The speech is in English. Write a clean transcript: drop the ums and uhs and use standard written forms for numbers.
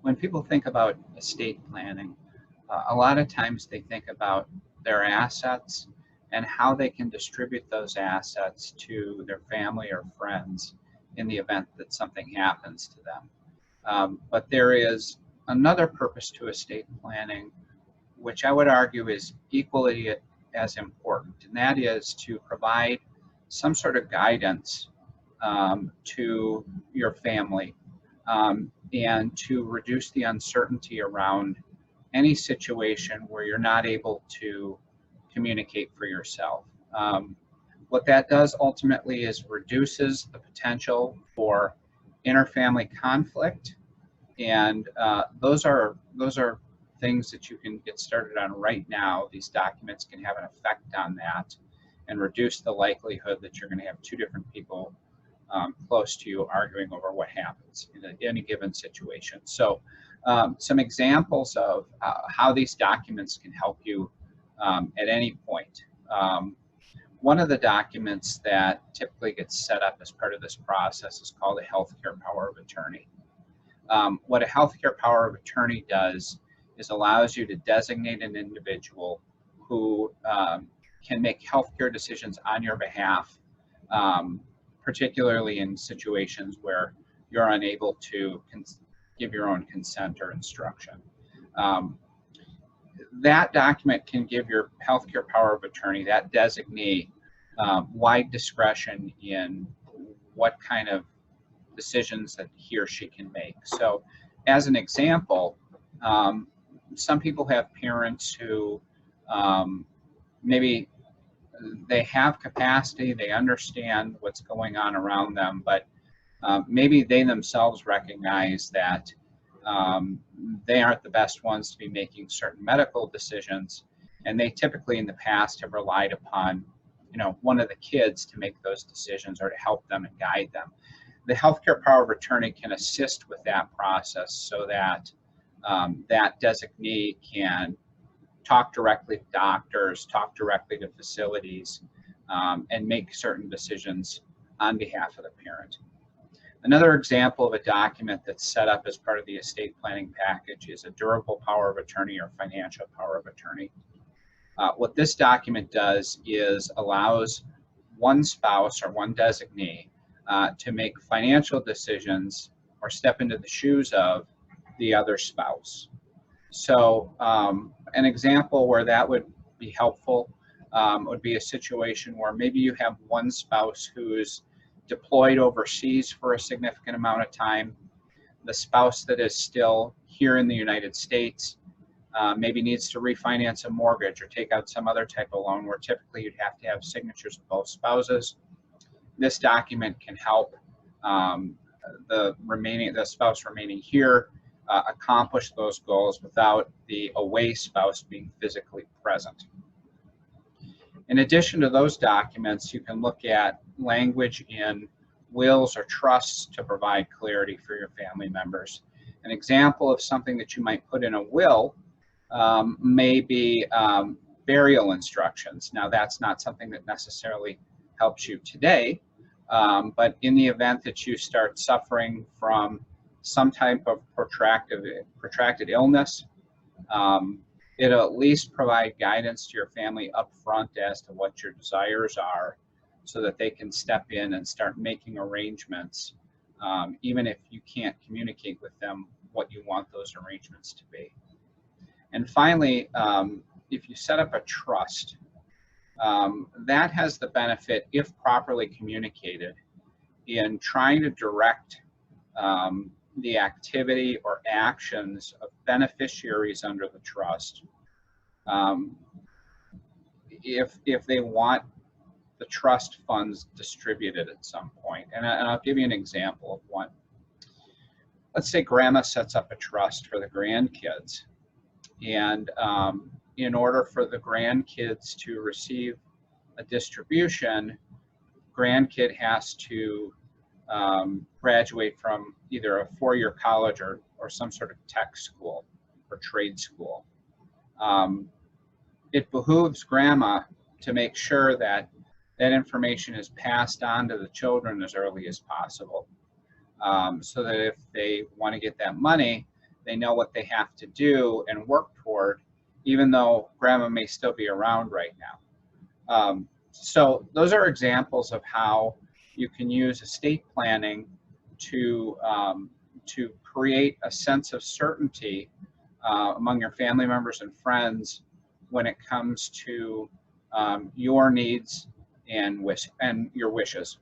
when people think about estate planning, a lot of times they think about their assets and how they can distribute those assets to their family or friends in the event that something happens to them. But there is another purpose to estate planning, which I would argue is equally as important, and that is to provide some sort of guidance to your family and to reduce the uncertainty around any situation where you're not able to communicate for yourself. What that does ultimately is reduces the potential for interfamily conflict, and those are things that you can get started on right now. These documents can have an effect on that and reduce the likelihood that you're going to have two different people close to you arguing over what happens in any given situation. So some examples of how these documents can help you at any point. One of the documents that typically gets set up as part of this process is called a healthcare power of attorney. What a healthcare power of attorney does is allows you to designate an individual who can make healthcare decisions on your behalf, particularly in situations where you're unable to give your own consent or instruction. That document can give your healthcare power of attorney, that designee, wide discretion in what kind of decisions that he or she can make. So as an example, some people have parents who maybe they have capacity, they understand what's going on around them, but maybe they themselves recognize that they aren't the best ones to be making certain medical decisions, and they typically in the past have relied upon, one of the kids to make those decisions or to help them and guide them. The healthcare power of attorney can assist with that process so that that designee can talk directly to doctors, talk directly to facilities, and make certain decisions on behalf of the parent. Another example of a document that's set up as part of the estate planning package is a durable power of attorney or financial power of attorney. What this document does is allows one spouse or one designee to make financial decisions or step into the shoes of the other spouse. So an example where that would be helpful would be a situation where maybe you have one spouse who's deployed overseas for a significant amount of time. The spouse that is still here in the United States maybe needs to refinance a mortgage or take out some other type of loan where typically you'd have to have signatures of both spouses. This document can help the spouse remaining here accomplish those goals without the away spouse being physically present. In addition to those documents, you can look at language in wills or trusts to provide clarity for your family members. An example of something that you might put in a will may be burial instructions. Now, that's not something that necessarily helps you today, but in the event that you start suffering from some type of protracted illness, it'll at least provide guidance to your family up front as to what your desires are so that they can step in and start making arrangements, even if you can't communicate with them what you want those arrangements to be. And finally, if you set up a trust, that has the benefit, if properly communicated, in trying to direct the activity or actions of beneficiaries under the trust if they want the trust funds distributed at some point. And I'll give you an example of one. Let's say grandma sets up a trust for the grandkids, and in order for the grandkids to receive a distribution, grandkid has to graduate from either a four-year college or some sort of tech school or trade school. It behooves grandma to make sure that that information is passed on to the children as early as possible, so that if they want to get that money, They know what they have to do and work toward, even though grandma may still be around right now. So those are examples of how you can use estate planning to create a sense of certainty among your family members and friends when it comes to your needs and your wishes.